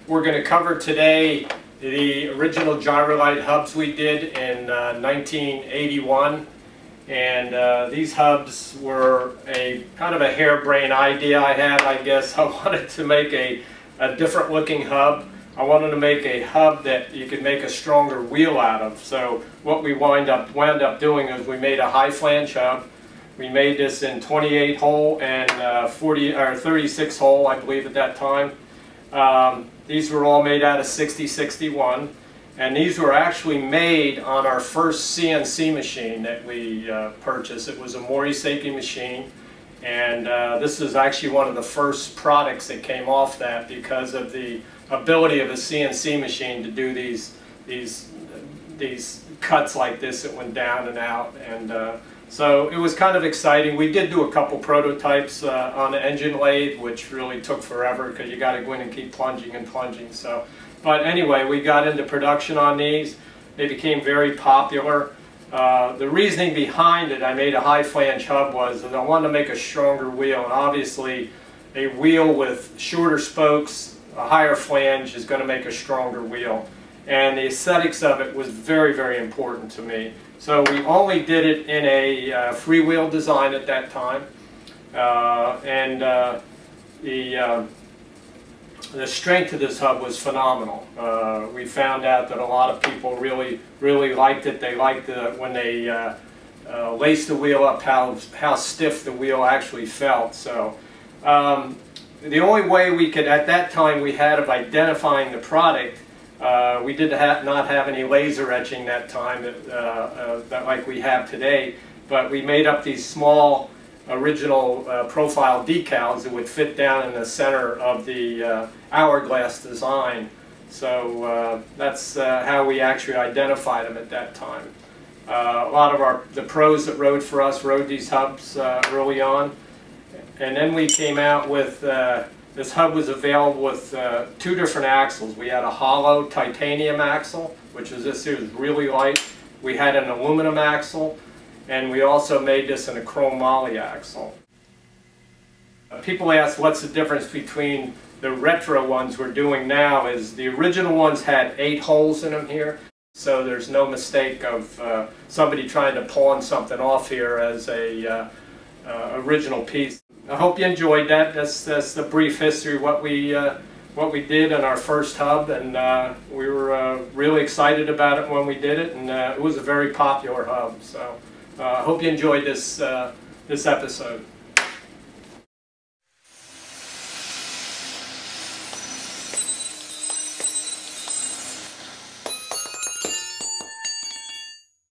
We're going to cover today the original Gyrolite hubs we did in 1981. And these hubs were a kind of a harebrained idea I had, I guess. I wanted to make a different looking hub. I wanted to make a hub that you could make a stronger wheel out of. So what we wound up doing is we made a high flange hub. We made this in 28 hole and 36 hole, I believe, at that time. These were all made out of 6061, and these were actually made on our first CNC machine that we purchased. It was a Morisaki machine, and this is actually one of the first products that came off that because of the ability of a CNC machine to do these cuts like this that went down and out. And so it was kind of exciting. We did do a couple prototypes on the engine lathe, which really took forever because you got to go in and keep plunging and plunging. So, but anyway, we got into production on these. They became very popular. The reasoning behind it, I made a high flange hub, was that I wanted to make a stronger wheel, and obviously a wheel with shorter spokes, a higher flange, is going to make a stronger wheel. And the aesthetics of it was very, very important to me. So we only did it in a freewheel design at that time, the strength of this hub was phenomenal. We found out that a lot of people really liked it. They liked when they laced the wheel up, how stiff the wheel actually felt. So the only way we could, at that time, we had of identifying the product. We did not have any laser etching that time that like we have today, but we made up these small original profile decals that would fit down in the center of the hourglass design. So that's how we actually identified them at that time. A lot of the pros that rode for us rode these hubs early on, and then we came out with this hub was available with two different axles. We had a hollow titanium axle, which was this here, was really light. We had an aluminum axle, and we also made this in a chrome moly axle. People ask what's the difference between the retro ones we're doing now. Is the original ones had 8 holes in them here, so there's no mistake of somebody trying to pawn something off here as a original piece. I hope you enjoyed that. That's the brief history of what we did on our first hub, and we were really excited about it when we did it, and it was a very popular hub. So I hope you enjoyed this episode.